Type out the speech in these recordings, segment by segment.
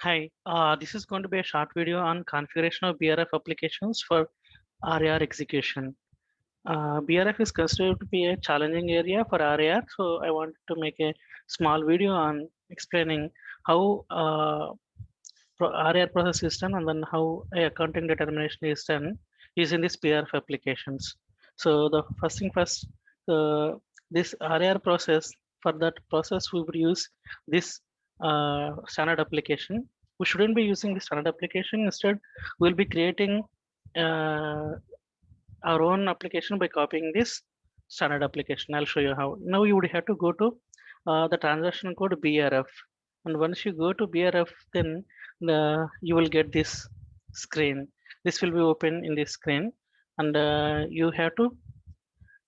Hi, this is going to be a short video on configuration of BRF applications for RAR execution. BRF is considered to be a challenging area for RAR, so I want to make a small video on explaining how RAR process is done and then how a accounting determination is done using this BRF applications. So the first thing first, uh, this RAR process, for that process we would use this standard application. We shouldn't be using the standard application. Instead, we'll be creating uh, our own application by copying this standard application. I'll show you how. Now you would have to go to the transaction code BRF, and once you go to BRF, then you will get this screen. This will be open in this screen, and you have to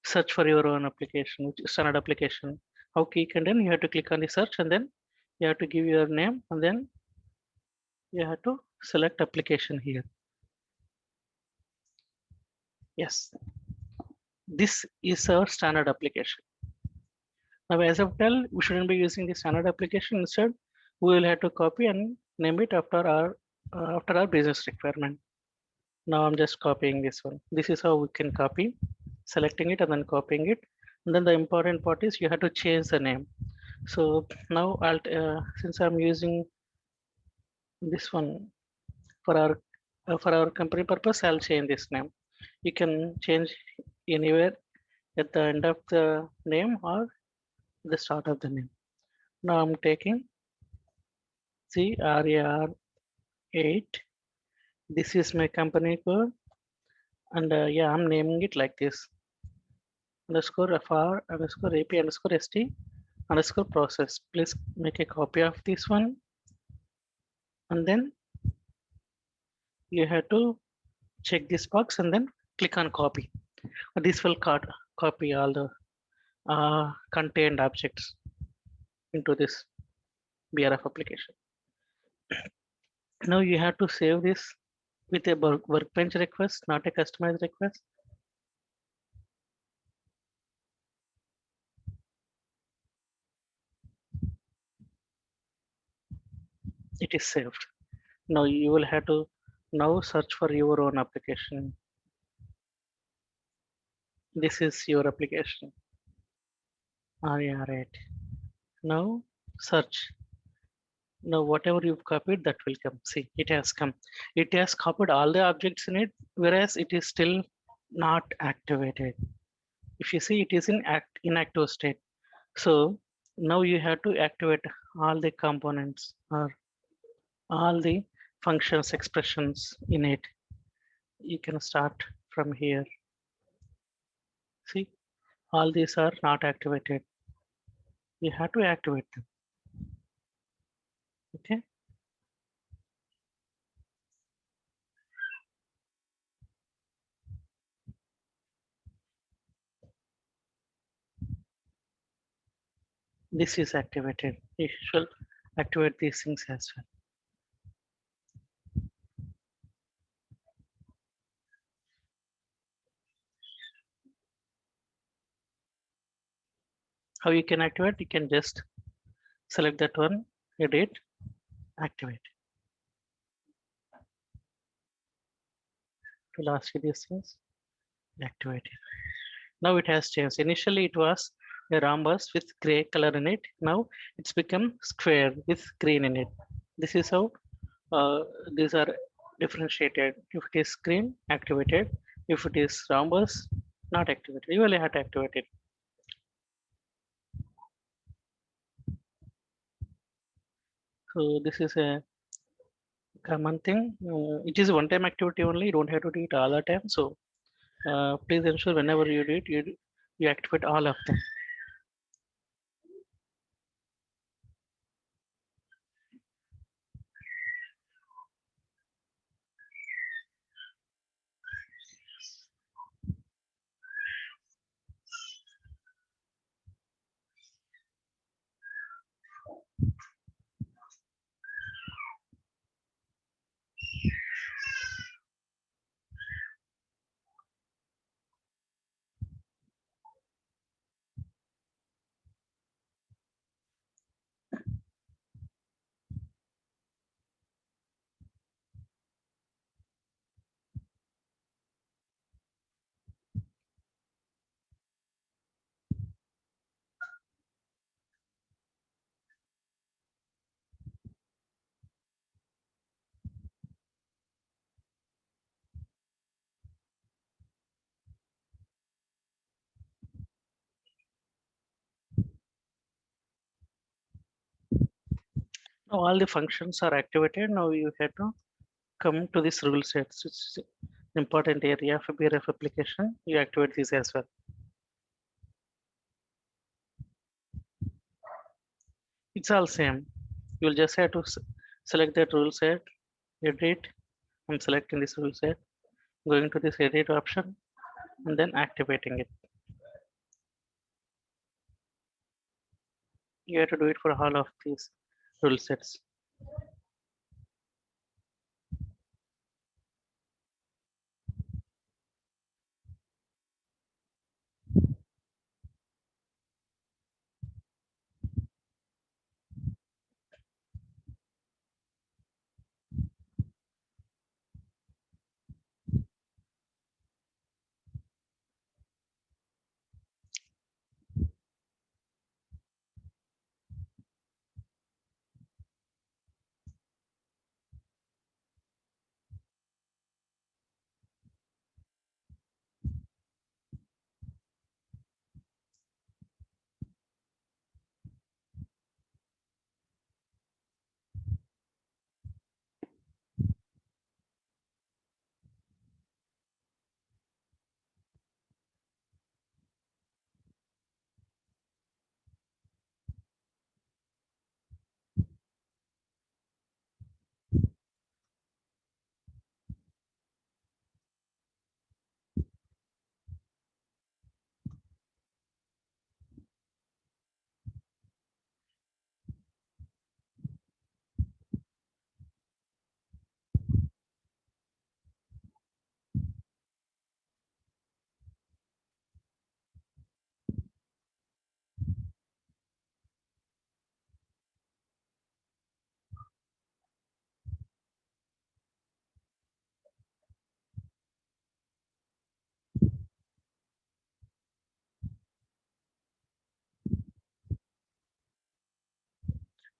search for your own application, which is standard application. How click, and then you have to click on the search, and then you have to give your name, and then you have to select application here. Yes, this is our standard application. Now, as of tell, we shouldn't be using the standard application. Instead, we will have to copy and name it after our business requirement. Now I'm just copying this one. This is how we can copy, selecting it and then copying it. And then the important part is you have to change the name. So now since I'm using this one for our company purpose, I'll change this name. You can change anywhere at the end of the name or the start of the name. Now I'm taking CRAR8. This is my company code, and yeah, I'm naming it like this: underscore FR underscore AP underscore ST underscore process. Please make a copy of this one, and then you have to check this box and then click on copy. This will copy all the contained objects into this BRF application. Now you have to save this with a workbench request, not a customized request. It is saved. Now you will have to now search for your own application. This is your application. Yeah, right. Now search. Now whatever you've copied, that will come. See, it has come. It has copied all the objects in it, whereas it is still not activated. If you see, it is in inactive state. So now you have to activate all the components or all the functions, expressions in it. You can start from here. See, all these are not activated. You have to activate them. Okay. This is activated. You should activate these things as well. How you can activate? You can just select that one, edit, activate. To last with these things, activate it. Now it has changed. Initially it was a rhombus with gray color in it. Now it's become square with green in it. This is how these are differentiated. If it is green, activated. If it is rhombus, not activated. You will have to activate it. So this is a common thing. It is one-time activity only. You don't have to do it all the time. So please ensure whenever you do it, you activate all of them. Now all the functions are activated. Now you have to come to this rule sets. It's an important area of a BRF application. You activate this as well. It's all same. You'll just have to select that rule set, edit. I'm selecting this rule set, going to this edit option, and then activating it. You have to do it for all of these rule sets.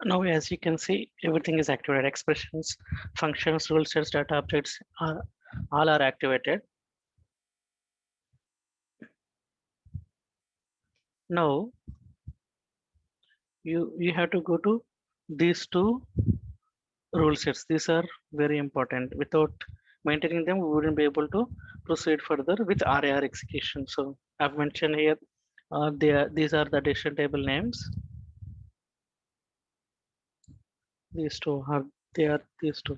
Now, as you can see, everything is activated. Expressions, functions, rule sets, data objects are all are activated. Now, you have to go to these two rule sets. These are very important. Without maintaining them, we wouldn't be able to proceed further with RAR execution. So I've mentioned here, these are the decision table names. These two are, they are these two.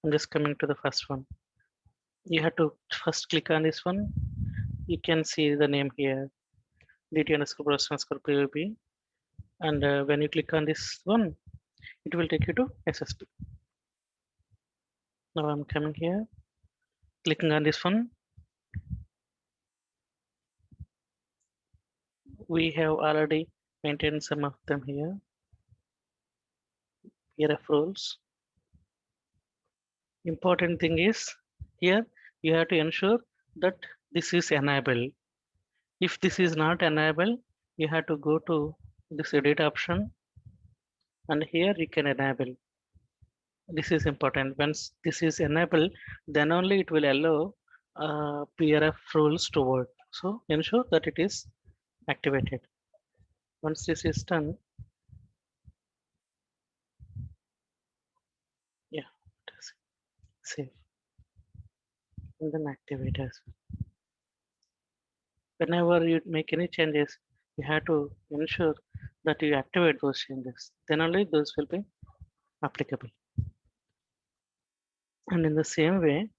I'm just coming to the first one. You have to first click on this one. You can see the name here, DT underscore process underscore POB. And when you click on this one, it will take you to SSP. Now I'm coming here, clicking on this one. We have already maintained some of them here. BRF rules. Important thing is here you have to ensure that this is enabled. If this is not enabled, you have to go to this edit option, and here you can enable. This is important. Once this is enabled, then only it will allow BRF rules to work. So ensure that it is activated. Once this is done, yeah, save and then activate as well. Whenever you make any changes, you have to ensure that you activate those changes. Then only those will be applicable. And in the same way,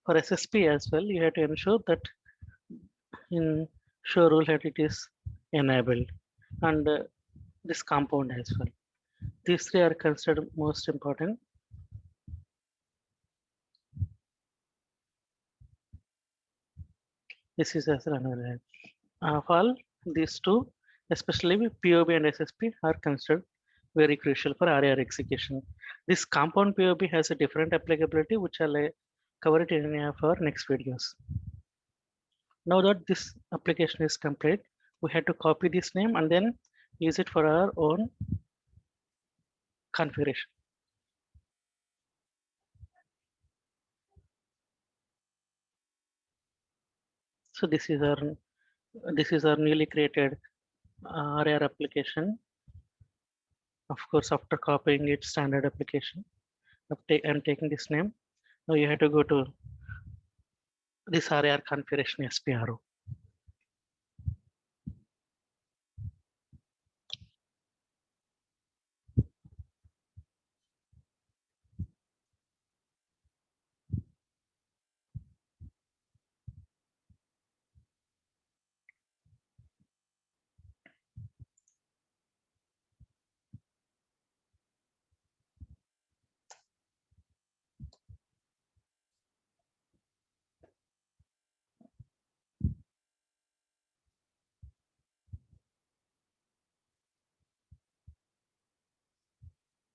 for SSP as well, you have to ensure that in show rule that it is enabled, and this compound as well. These three are considered most important. This is as another. All these two, especially with POB and SSP, are considered very crucial for RAR execution. This compound POB has a different applicability, which I'll cover it in any of our next videos. Now that this application is complete, we had to copy this name and then use it for our own configuration. So this is our newly created RAR application. Of course, after copying it standard application, I'm taking this name. Now you have to go to this RAR configuration SPRO.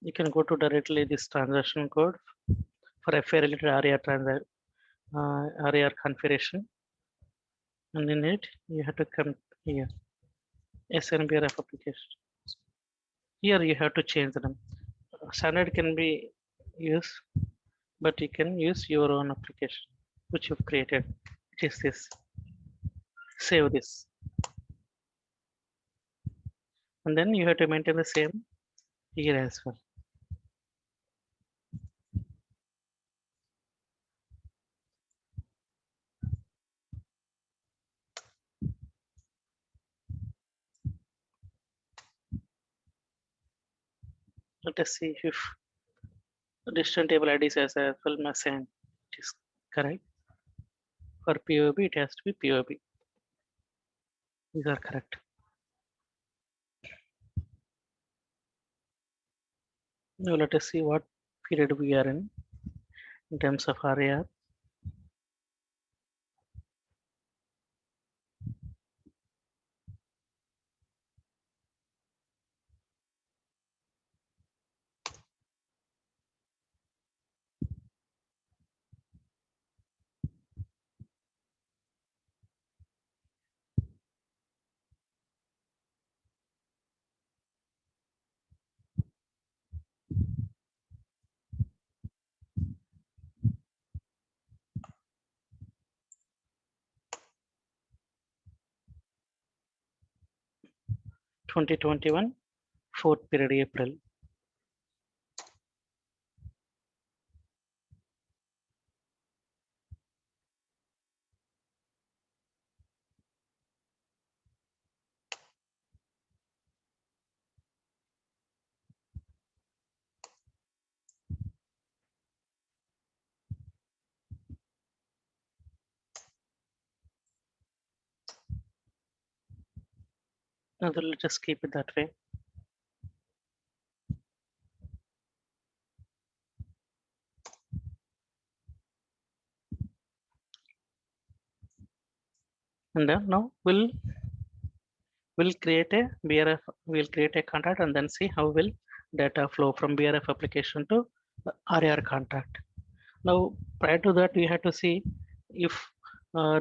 You can go to directly this transaction code for FA related RAR configuration, and in it you have to come here SNBRF application. Here you have to change them. Standard can be used, but you can use your own application which you've created. It is this. Save this, and then you have to maintain the same here as well. Let us see if distant table IDs as well message is correct. For POB, it has to be POB. These are correct. Now let us see what period we are in terms of RAR. (2021) 4th period April. Now let's just keep it that way. And then now we'll create a BRF, we'll create a contract and then see how will data flow from BRF application to RAR contract. Now prior to that, we have to see if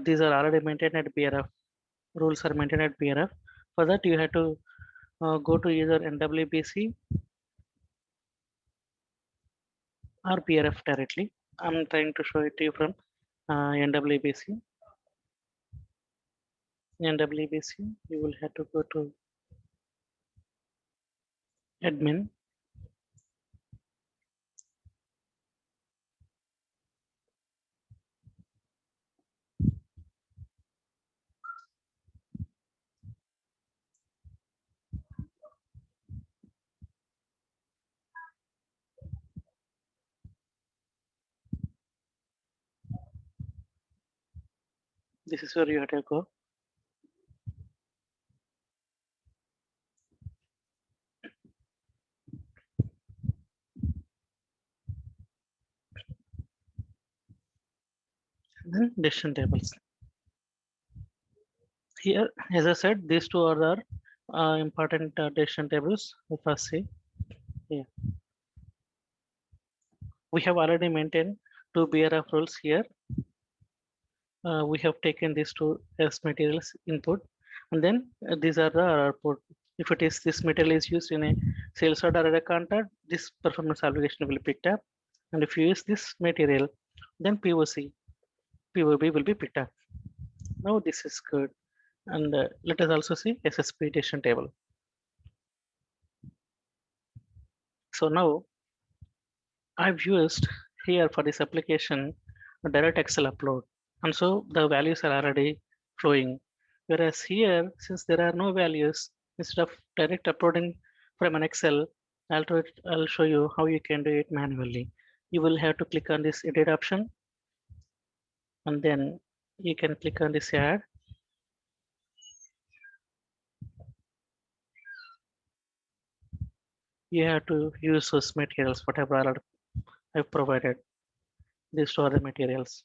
these are already maintained at BRF, rules are maintained at BRF. For that, you have to go to either NWBC or BRF directly. I'm trying to show it to you from NWBC. NWBC, you will have to go to admin. This is where you have to go. Then decision tables. Here, as I said, these two are the important decision tables. If I see here, we have already maintained two BRF rules here. We have taken these two as materials input, and then these are the output. If it is this material is used in a sales order or a contract, this performance obligation will be picked up. And if you use this material, then POB will be picked up. Now this is good. And let us also see SSP decision table. So now I've used here for this application a direct Excel upload. And so the values are already flowing. Whereas here, since there are no values, instead of direct uploading from an Excel, I'll show you how you can do it manually. You will have to click on this edit option, and then you can click on this add. You have to use those materials, whatever I've provided. These two are the materials.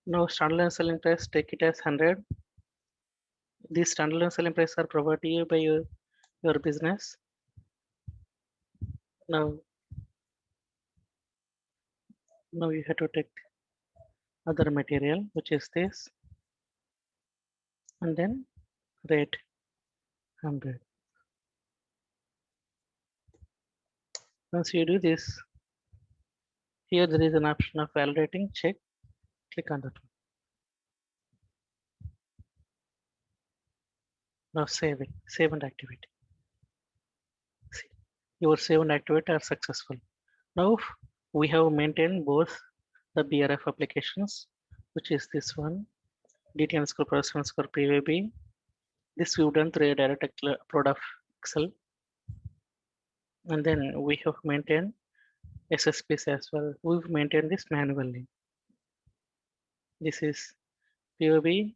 Now standalone selling price, take it as 100. These standalone selling prices are provided to you by your business. Now you have to take other material, which is this, and then rate 100. Once you do this, here there is an option of validating check. Click on that one. Now save it, save and activate. See, your save and activate are successful. Now we have maintained both the BRF applications, which is this one, DT_process_PVB. This we've done through a direct upload of Excel. And then we have maintained SSPs as well. We've maintained this manually. This is POB.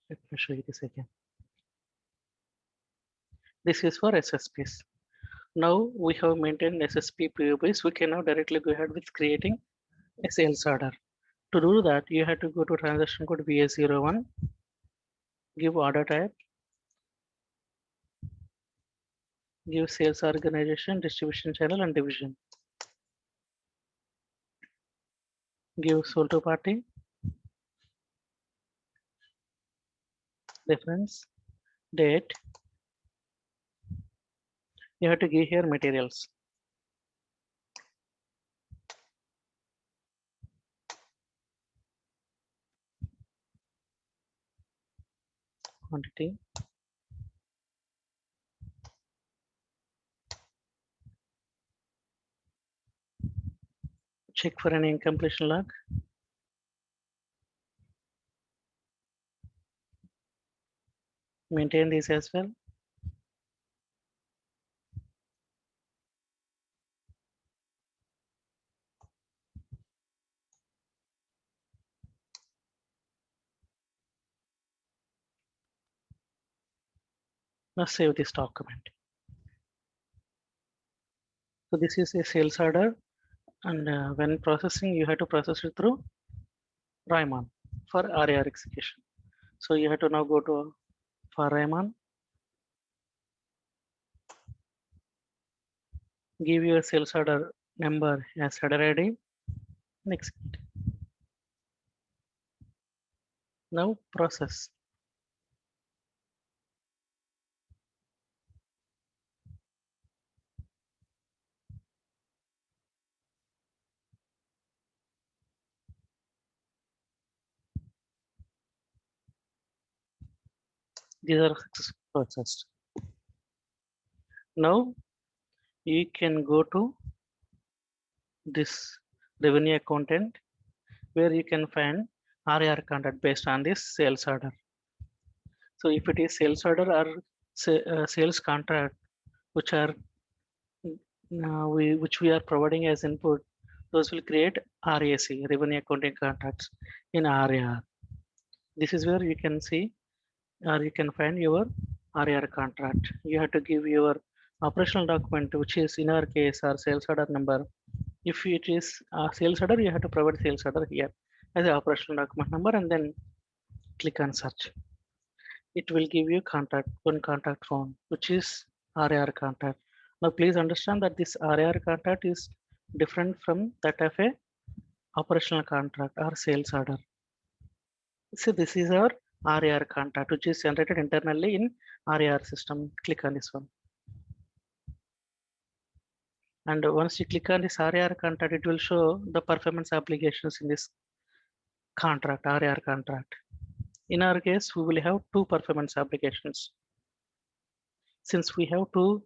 Let me show you this again. This is for SSPs. Now we have maintained SSP POBs. We can now directly go ahead with creating a sales order. To do that, you have to go to transaction code VA01, give order type, give sales organization, distribution channel, and division. Give sold to party, reference, date. You have to give here materials. Quantity. Check for any incompletion log. Maintain this as well. Now save this document. So this is a sales order, and when processing, you have to process it through Raimon for RAR execution. So you have to now go to for Raimon, give your sales order number as header ID, and execute. Now process. These are successful processed. Now you can go to this revenue accountant where you can find RAR content based on this sales order. So if it is sales order or sales contract, which are which we are providing as input, those will create RAC, revenue accounting contracts in RAR. This is where you can see or you can find your RAR contract. You have to give your operational document, which is in our case our sales order number. If it is a sales order, you have to provide sales order here as an operational document number, and then click on search. It will give you one contact form, which is RAR contract. Now please understand that this RAR contract is different from that of a operational contract or sales order. So this is our RAR contract, which is generated internally in RAR system. Click on this one. And once you click on this RAR contract, it will show the performance obligations in this contract, RAR contract. In our case, we will have two performance obligations. Since we have two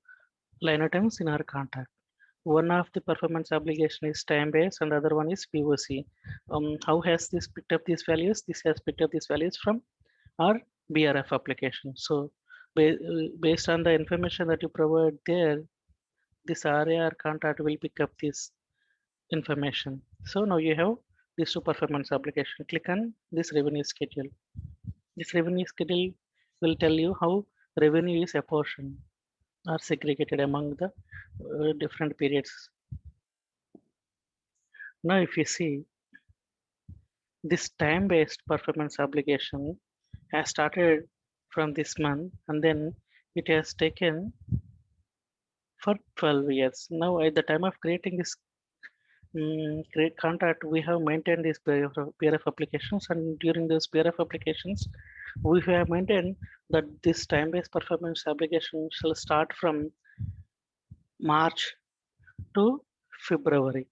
line items in our contract, one of the performance obligation is time-based and the other one is POC. How has this picked up these values? This has picked up these values from our BRF application. So based on the information that you provide there, this RAR contract will pick up this information. So now you have these two performance obligation. Click on this revenue schedule. This revenue schedule will tell you how revenue is apportioned or segregated among the different periods. Now, if you see, this time-based performance obligation has started from this month and then it has taken for 12 years. Now, at the time of creating this great contract, we have maintained these BRF applications, and during those BRF applications, we have maintained that this time-based performance obligation shall start from March to February,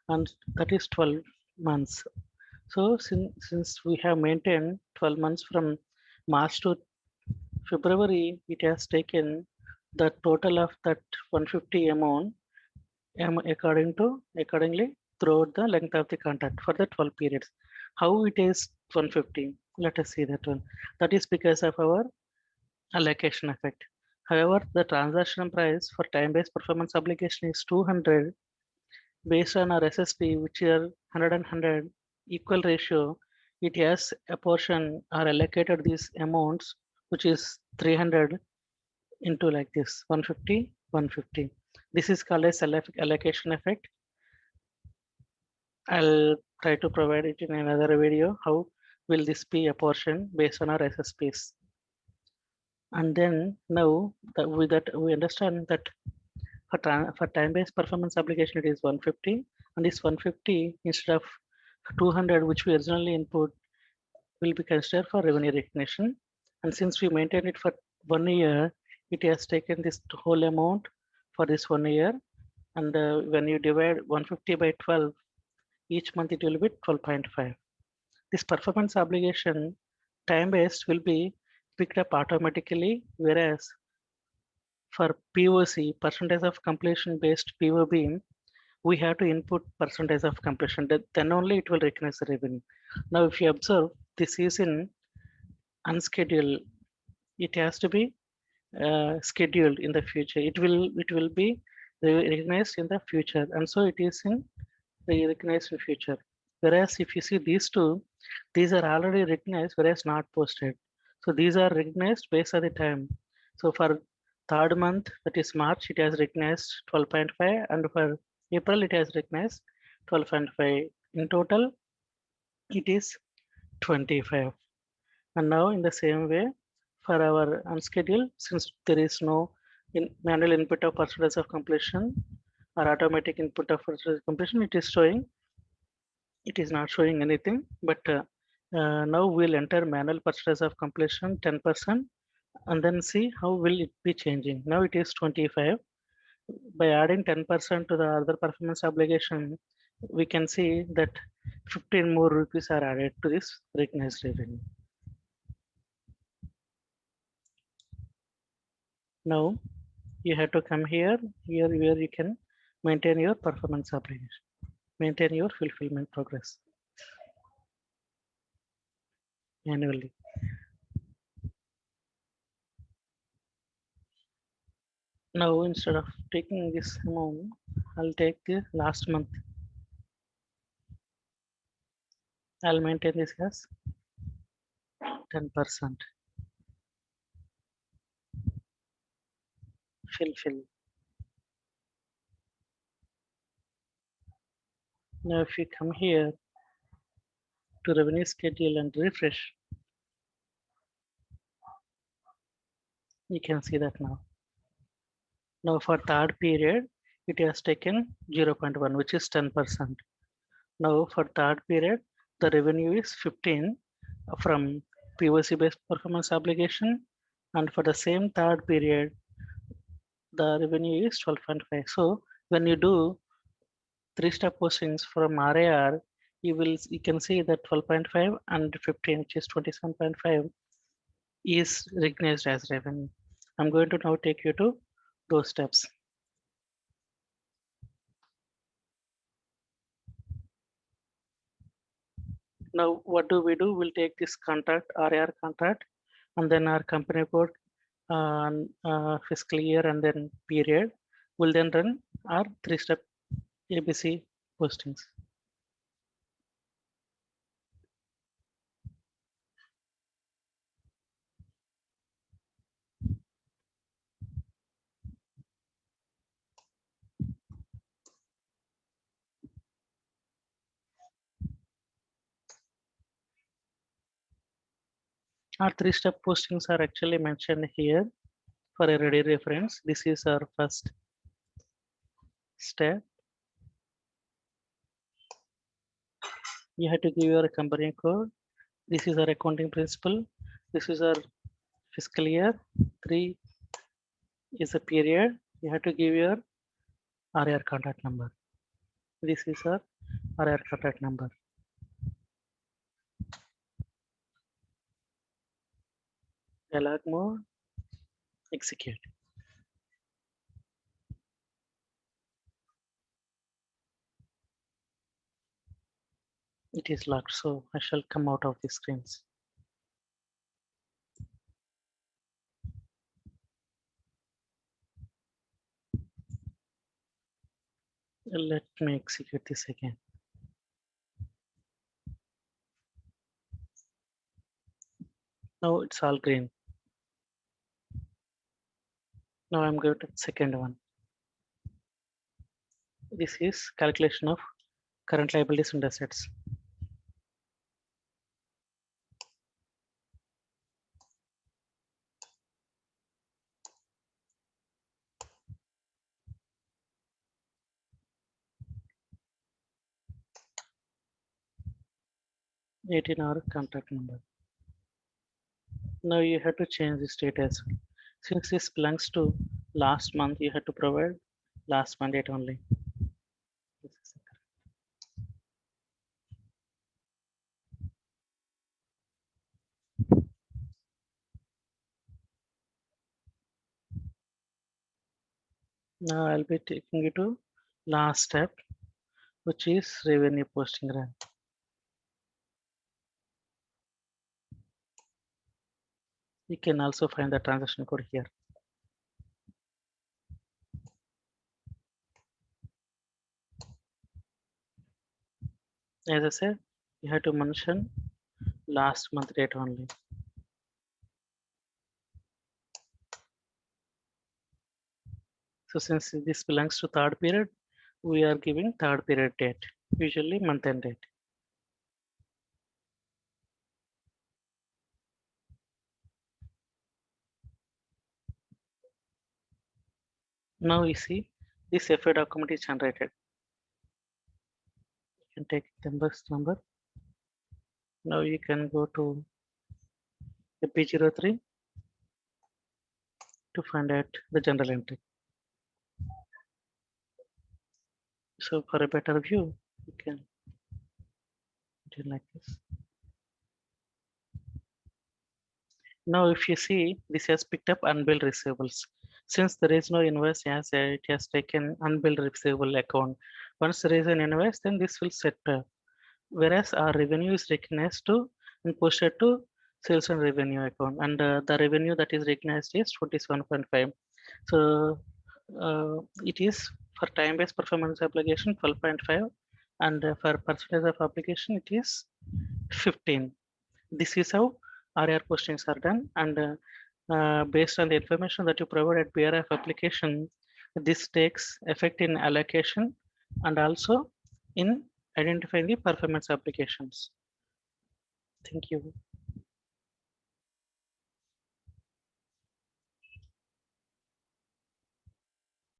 and that is 12 months. So since we have maintained 12 months from March to February, it has taken the total of that 150 amount accordingly throughout the length of the contract for the 12 periods. How it is 150? Let us see that one. That is because of our allocation effect. However, the transaction price for time-based performance obligation is 200 based on our SSP, which are 100 and 100 equal ratio. It has a portion or allocated these amounts, which is 300 into like this 150, 150. This is called as allocation effect. I'll try to provide it in another video. How will this be apportioned based on our SSPs? And then now that we understand that for time-based performance obligation, it is 150, and this 150 instead of 200, which we originally input, will be considered for revenue recognition. And since we maintain it for 1 year, it has taken this whole amount for this 1 year. And when you divide 150 by 12, each month it will be 12.5. This performance obligation time-based will be picked up automatically, whereas for POC, percentage of completion based POB, we have to input percentage of completion. Then only it will recognize the revenue. Now, if you observe, this is in unscheduled. It has to be scheduled in the future. It will be recognized in the future, and so it is in recognized in future. Whereas if you see these two, these are already recognized, whereas not posted. So these are recognized based on the time. So for third month, that is March, it has recognized 12.5, and for April, it has recognized 12.5. In total, it is 25. And now in the same way, for our unscheduled, since there is no manual input of percentage of completion or automatic input of percentage of completion, it is showing, it is not showing anything, but now we'll enter manual percentage of completion 10% and then see how will it be changing. Now it is 25. By adding 10% to the other performance obligation, we can see that 15 more rupees are added to this recognized revenue. Now you have to come here where you can maintain your performance obligation, maintain your fulfillment progress annually. Now instead of taking this amount, I'll take the last month. I'll maintain this as 10%. Fulfill. Now if you come here to revenue schedule and refresh, you can see that now. Now for third period, it has taken 0.1, which is 10%. Now for third period, the revenue is 15 from POC based performance obligation, and for the same third period, the revenue is 12.5. So When you do 3-step postings from RAR, you can see that 12.5 and 15, which is 27.5, is recognized as revenue. I'm going to now take you to those steps. Now, what do? We'll take this contract, RAR contract, and then our company code, fiscal year, and then period. We'll then run our 3-step ABC postings. Our 3-step postings are actually mentioned here for a ready reference. This is our first step. You have to give your company code. This is our accounting principle. This is our fiscal year. 3 is a period. You have to give your RAR contact number. This is our RAR contact number. Dialog mode, execute. It is locked, so I shall come out of the screens. Let me execute this again. Now it's all green. Now I'm going to the second one. This is calculation of current liabilities and assets. $18 contact number. Now you have to change the state as well. Since this belongs to last month, you have to provide last month date only. Now I'll be taking you to last step, which is revenue posting run. You can also find the transaction code here. As I said, you have to mention last month date only. So since this belongs to third period, we are giving third period date, usually month end date. Now you see this FA document is generated. You can take the bus number. Now you can go to the P03 to find out the general entry. So for a better view, you can do like this. Now if you see, this has picked up unbilled receivables. Since there is no invoice, it has taken unbilled receivable account. Once there is an invoice, then this will set up. Whereas our revenue is recognized to and posted to sales and revenue account, and the revenue that is recognized is 27.5. So it is for time-based performance application 12.5, and for percentage of application it is 15. This is how RAR postings are done, and based on the information that you provide at BRF application, this takes effect in allocation and also in identifying the performance applications. Thank you.